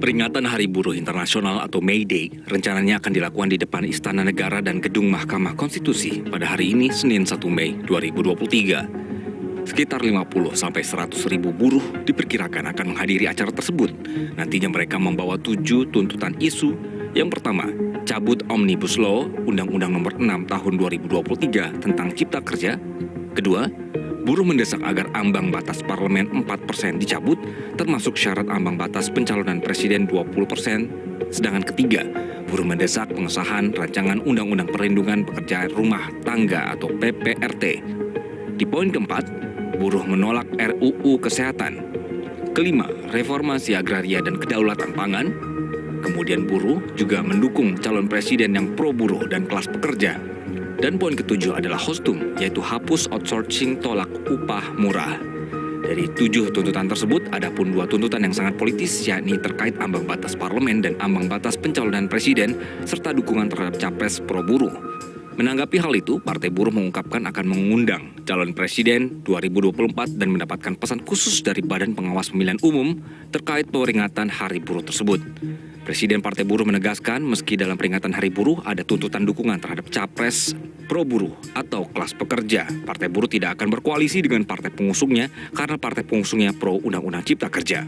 Peringatan Hari Buruh Internasional atau May Day rencananya akan dilakukan di depan Istana Negara dan Gedung Mahkamah Konstitusi pada hari ini, Senin 1 Mei 2023. Sekitar 50-100 ribu buruh diperkirakan akan menghadiri acara tersebut. Nantinya mereka membawa 7 tuntutan isu. Yang pertama, cabut Omnibus Law, Undang-Undang Nomor 6 Tahun 2023 tentang Cipta Kerja. Kedua, buruh mendesak agar ambang batas parlemen 4% dicabut, termasuk syarat ambang batas pencalonan presiden 20%. Sedangkan ketiga, buruh mendesak pengesahan rancangan Undang-Undang Perlindungan Pekerjaan Rumah Tangga atau PPRT. Di poin keempat, buruh menolak RUU Kesehatan. Kelima, reformasi agraria dan kedaulatan pangan. Kemudian buruh juga mendukung calon presiden yang pro buruh dan kelas pekerja. Dan poin ketujuh adalah HOSTUM, yaitu hapus outsourcing tolak upah murah. Dari 7 tuntutan tersebut, ada pun 2 tuntutan yang sangat politis, yakni terkait ambang batas parlemen dan ambang batas pencalonan presiden, serta dukungan terhadap capres pro buruh. Menanggapi hal itu, Partai Buruh mengungkapkan akan mengundang calon presiden 2024 dan mendapatkan pesan khusus dari Badan Pengawas Pemilihan Umum terkait peringatan Hari Buruh tersebut. Presiden Partai Buruh menegaskan meski dalam peringatan Hari Buruh ada tuntutan dukungan terhadap capres pro buruh atau kelas pekerja, Partai Buruh tidak akan berkoalisi dengan partai pengusungnya karena partai pengusungnya pro Undang-Undang Cipta Kerja.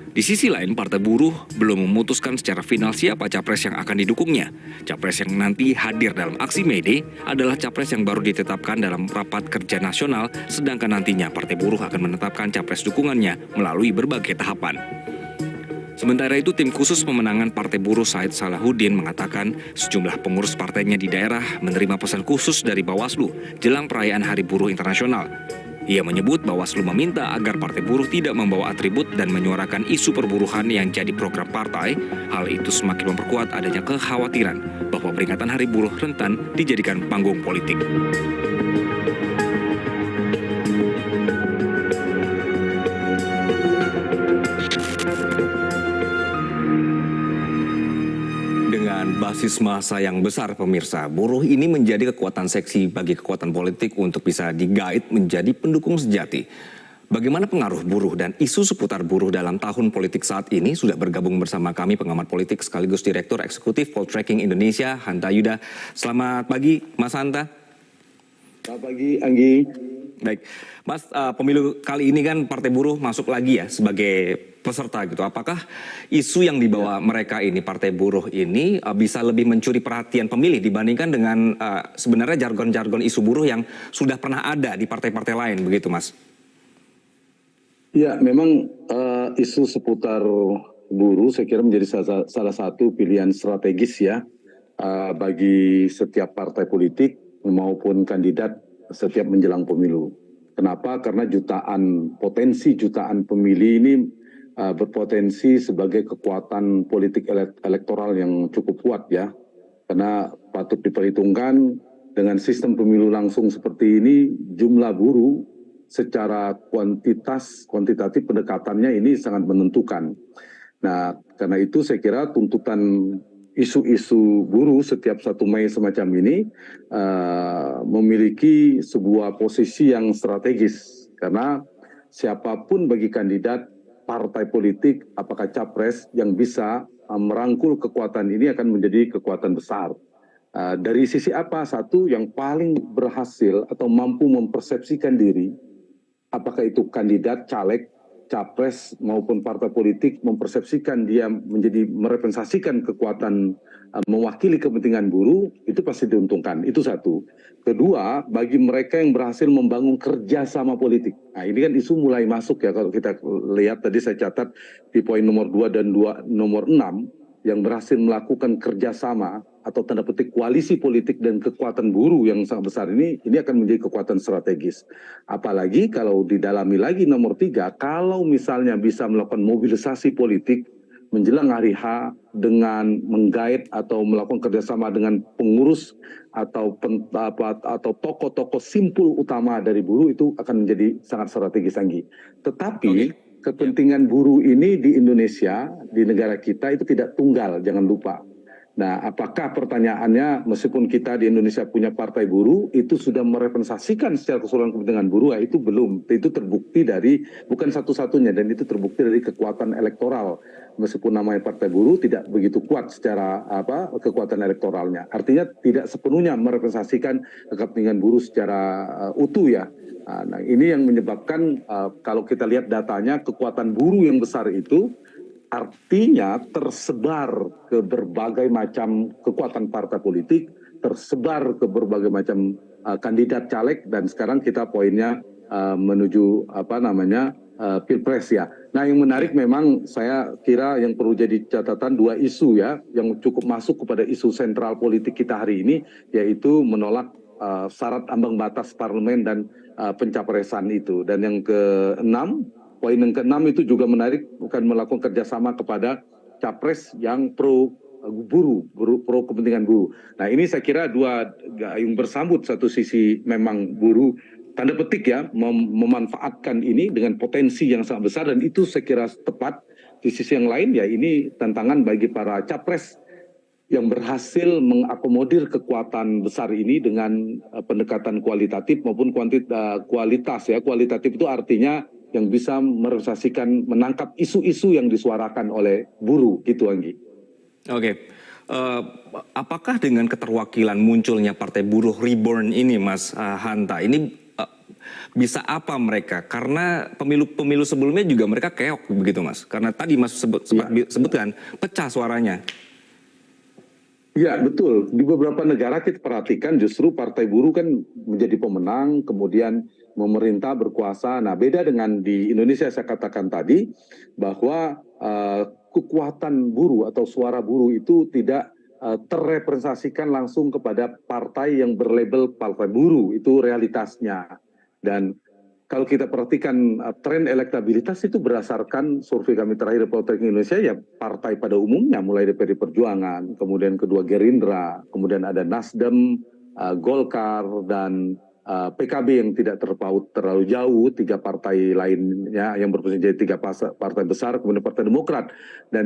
Di sisi lain, Partai Buruh belum memutuskan secara final siapa capres yang akan didukungnya. Capres yang nanti hadir dalam aksi May Day adalah capres yang baru ditetapkan dalam rapat kerja nasional, sedangkan nantinya Partai Buruh akan menetapkan capres dukungannya melalui berbagai tahapan. Sementara itu, tim khusus pemenangan Partai Buruh Said Salahuddin mengatakan sejumlah pengurus partainya di daerah menerima pesan khusus dari Bawaslu jelang perayaan Hari Buruh Internasional. Ia menyebut Bawaslu meminta agar Partai Buruh tidak membawa atribut dan menyuarakan isu perburuhan yang jadi program partai. Hal itu semakin memperkuat adanya kekhawatiran bahwa peringatan Hari Buruh rentan dijadikan panggung politik. Basis massa yang besar, pemirsa, buruh ini menjadi kekuatan seksi bagi kekuatan politik untuk bisa digait menjadi pendukung sejati. Bagaimana pengaruh buruh dan isu seputar buruh dalam tahun politik saat ini? Sudah bergabung bersama kami pengamat politik sekaligus Direktur Eksekutif Poltreking Indonesia, Hanta Yuda. Selamat pagi, Mas Hanta. Selamat pagi, Anggi. Baik, Mas, pemilu kali ini kan Partai Buruh masuk lagi ya sebagai peserta gitu. Apakah isu yang dibawa mereka ini, Partai Buruh ini, bisa lebih mencuri perhatian pemilih dibandingkan dengan sebenarnya jargon-jargon isu buruh yang sudah pernah ada di partai-partai lain, begitu Mas? Ya, memang isu seputar buruh saya kira menjadi salah satu pilihan strategis ya bagi setiap partai politik maupun kandidat setiap menjelang pemilu. Kenapa? Karena potensi jutaan pemilih ini berpotensi sebagai kekuatan politik elektoral yang cukup kuat ya. Karena patut diperhitungkan dengan sistem pemilu langsung seperti ini, jumlah buruh secara kuantitatif pendekatannya ini sangat menentukan. Nah, karena itu saya kira tuntutan isu-isu buruh setiap 1 Mei semacam ini memiliki sebuah posisi yang strategis. Karena siapapun bagi kandidat partai politik, apakah capres yang bisa merangkul kekuatan ini akan menjadi kekuatan besar. Dari sisi apa? Satu, yang paling berhasil atau mampu mempersepsikan diri, apakah itu kandidat, caleg, capres maupun partai politik mempersepsikan dia menjadi merepresentasikan kekuatan mewakili kepentingan buruh, itu pasti diuntungkan. Itu satu. Kedua, bagi mereka yang berhasil membangun kerjasama politik. Nah, ini kan isu mulai masuk ya, kalau kita lihat tadi saya catat di poin nomor 2 dan nomor 6, yang berhasil melakukan kerjasama atau tanda petik koalisi politik dan kekuatan buruh yang sangat besar ini akan menjadi kekuatan strategis. Apalagi kalau didalami lagi nomor 3, kalau misalnya bisa melakukan mobilisasi politik menjelang hari H dengan menggait atau melakukan kerjasama dengan pengurus atau tokoh-tokoh simpul utama dari buruh, itu akan menjadi sangat strategis, Anggi. Tetapi kepentingan buruh ini di Indonesia, di negara kita itu tidak tunggal, jangan lupa. Nah, apakah pertanyaannya meskipun kita di Indonesia punya partai buruh, itu sudah merepresentasikan secara keseluruhan kepentingan buruh? Ya, itu belum. Itu terbukti dari, bukan satu-satunya, dan itu terbukti dari kekuatan elektoral. Meskipun namanya partai buruh tidak begitu kuat secara kekuatan elektoralnya. Artinya tidak sepenuhnya merepresentasikan kepentingan buruh secara utuh ya. Nah, ini yang menyebabkan kalau kita lihat datanya, kekuatan buruh yang besar itu artinya tersebar ke berbagai macam kekuatan partai politik, tersebar ke berbagai macam kandidat caleg, dan sekarang kita poinnya menuju pilpres ya. Nah, yang menarik memang saya kira yang perlu jadi catatan dua isu ya yang cukup masuk kepada isu sentral politik kita hari ini, yaitu menolak syarat ambang batas parlemen dan pencapresan itu. Dan yang keenam, poin yang keenam itu juga menarik, bukan melakukan kerjasama kepada capres yang pro buruh, pro kepentingan buruh. Nah, ini saya kira dua gayung bersambut. Satu sisi memang buruh tanda petik ya memanfaatkan ini dengan potensi yang sangat besar, dan itu saya kira tepat. Di sisi yang lain ya ini tantangan bagi para capres yang berhasil mengakomodir kekuatan besar ini dengan pendekatan kualitatif maupun kualitas ya. Kualitatif itu artinya yang bisa merealisasikan, menangkap isu-isu yang disuarakan oleh buruh gitu, Anggi. Oke. Apakah dengan keterwakilan munculnya Partai Buruh Reborn ini, Mas Hanta, ini bisa apa mereka? Karena pemilu sebelumnya juga mereka keok begitu, Mas. Karena tadi Mas sebutkan pecah suaranya. Ya, betul. Di beberapa negara kita perhatikan justru partai buruh kan menjadi pemenang, kemudian pemerintah berkuasa. Nah, beda dengan di Indonesia, saya katakan tadi bahwa kekuatan buruh atau suara buruh itu tidak terrepresentasikan langsung kepada partai yang berlabel partai buruh. Itu realitasnya. Dan kalau kita perhatikan tren elektabilitas itu berdasarkan survei kami terakhir Politeknik Indonesia, ya partai pada umumnya mulai dari PDI Perjuangan, kemudian kedua Gerindra, kemudian ada Nasdem, Golkar, dan PKB yang tidak terpaut terlalu jauh, tiga partai lainnya yang berposisi jadi tiga partai besar, kemudian Partai Demokrat, dan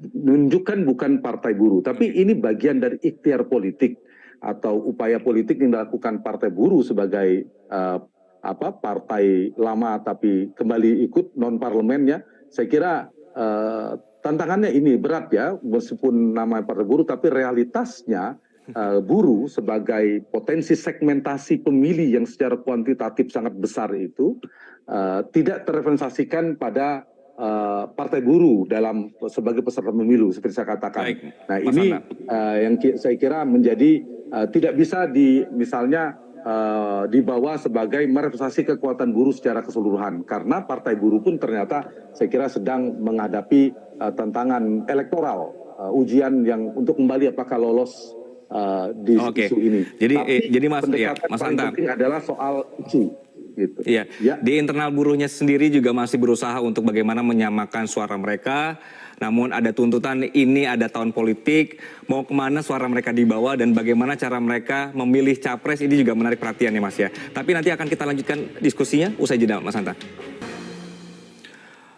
menunjukkan bukan partai buruh, tapi ini bagian dari ikhtiar politik atau upaya politik yang dilakukan partai buruh sebagai partai lama tapi kembali ikut non parlemen ya. Saya kira tantangannya ini berat ya, meskipun namanya partai buruh tapi realitasnya buruh sebagai potensi segmentasi pemilih yang secara kuantitatif sangat besar itu tidak terrepresentasikan pada partai buruh dalam sebagai peserta pemilu seperti saya katakan. Baik, nah ini yang saya kira menjadi tidak bisa misalnya dibawa sebagai merepresentasi kekuatan buruh secara keseluruhan, karena partai buruh pun ternyata saya kira sedang menghadapi tantangan elektoral, ujian yang untuk kembali apakah lolos di isu ini. Jadi Mas, Mas Hanta, penting adalah soal isu. Gitu. Iya. Ya. Di internal buruhnya sendiri juga masih berusaha untuk bagaimana menyamakan suara mereka. Namun ada tuntutan ini ada tahun politik, mau kemana suara mereka dibawa dan bagaimana cara mereka memilih capres, ini juga menarik perhatian ya Mas ya. Tapi nanti akan kita lanjutkan diskusinya usai jeda, Mas Hanta.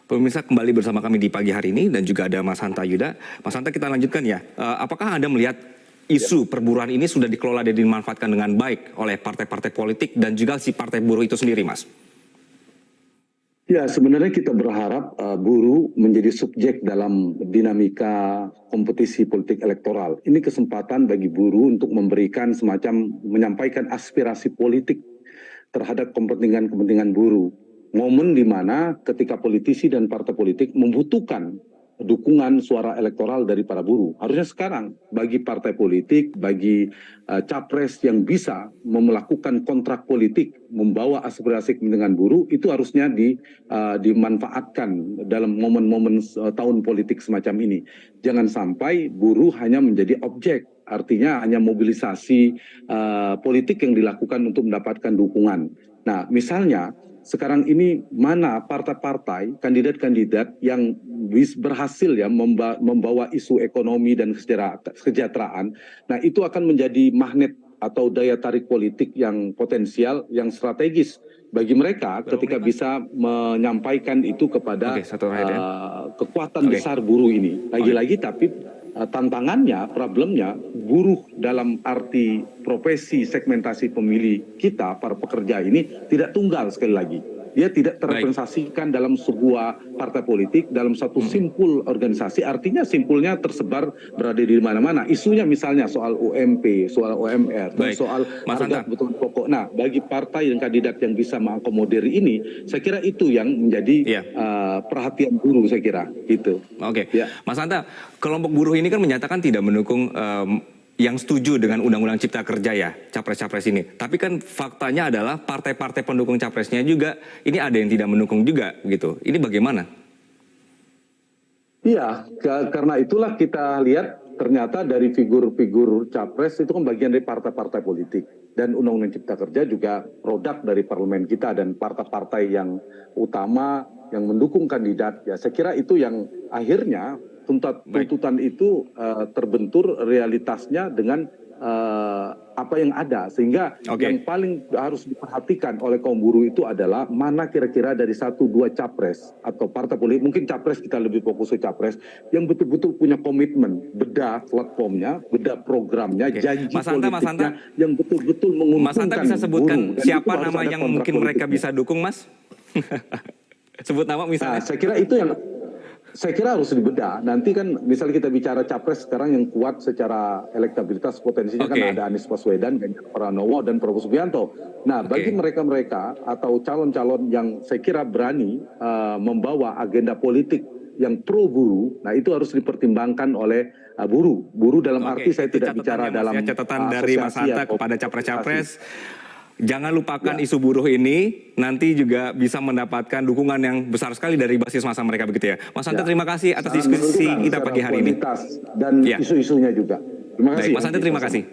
Pemirsa, kembali bersama kami di pagi hari ini dan juga ada Mas Hanta Yuda. Mas Hanta, kita lanjutkan ya. Apakah Anda melihat isu perburuan ini sudah dikelola dan dimanfaatkan dengan baik oleh partai-partai politik dan juga si partai buruh itu sendiri, Mas? Ya, sebenarnya kita berharap buruh menjadi subjek dalam dinamika kompetisi politik elektoral. Ini kesempatan bagi buruh untuk memberikan semacam menyampaikan aspirasi politik terhadap kepentingan-kepentingan buruh. Momen di mana ketika politisi dan partai politik membutuhkan dukungan suara elektoral dari para buruh. Harusnya sekarang bagi partai politik, bagi capres yang bisa melakukan kontrak politik, membawa aspirasi kepentingan buruh, itu harusnya dimanfaatkan dalam momen-momen tahun politik semacam ini. Jangan sampai buruh hanya menjadi objek, artinya hanya mobilisasi politik yang dilakukan untuk mendapatkan dukungan. Nah, misalnya sekarang ini mana partai-partai, kandidat-kandidat yang berhasil ya membawa isu ekonomi dan kesejahteraan. Nah, itu akan menjadi magnet atau daya tarik politik yang potensial, yang strategis bagi mereka ketika bisa menyampaikan itu kepada kekuatan besar buruh ini. Lagi-lagi tapi tantangannya, problemnya, buruh dalam arti profesi segmentasi pemilih kita, para pekerja ini tidak tunggal sekali lagi. Dia tidak terrepresentasikan dalam sebuah partai politik, dalam satu simpul organisasi. Artinya simpulnya tersebar berada di mana-mana. Isunya misalnya soal UMP, soal UMR, dan soal harga kebutuhan pokok. Nah, bagi partai dan kandidat yang bisa mengakomodir ini, saya kira itu yang menjadi perhatian buruh, saya kira. Gitu. Oke, Mas Hanta, kelompok buruh ini kan menyatakan tidak mendukung yang setuju dengan Undang-Undang Cipta Kerja ya, capres-capres ini. Tapi kan faktanya adalah partai-partai pendukung capresnya juga, ini ada yang tidak mendukung juga gitu. Ini bagaimana? Iya, karena itulah kita lihat ternyata dari figur-figur capres itu kan bagian dari partai-partai politik. Dan Undang-Undang Cipta Kerja juga produk dari parlemen kita dan partai-partai yang utama yang mendukung kandidat. Ya, saya kira itu yang akhirnya tuntutan itu terbentur realitasnya dengan apa yang ada, sehingga yang paling harus diperhatikan oleh kaum buruh itu adalah mana kira-kira dari 1-2 capres atau partai politik, mungkin capres kita lebih fokus ke capres yang betul-betul punya komitmen, beda platformnya, beda programnya, janji politiknya yang betul-betul menguntungkan. Mas Hanta bisa sebutkan siapa nama yang mungkin mereka bisa dukung, Mas? Sebut nama misalnya. Nah, saya kira harus dibedah. Nanti kan misalnya kita bicara capres sekarang yang kuat secara elektabilitas potensinya kan ada Anies Baswedan, Ganjar Pranowo, dan Prabowo Subianto. Nah, bagi mereka-mereka atau calon-calon yang saya kira berani membawa agenda politik yang pro buruh, nah itu harus dipertimbangkan oleh buruh. Buruh dalam arti saya tidak bicara dalam catatan dari Mas Hanta kepada capres-capres. Jangan lupakan isu buruh ini, nanti juga bisa mendapatkan dukungan yang besar sekali dari basis massa mereka begitu ya. Mas Hanta, terima kasih atas diskusi kita pagi hari ini. Dan isu-isunya juga. Terima kasih. Mas Hanta, terima kasih.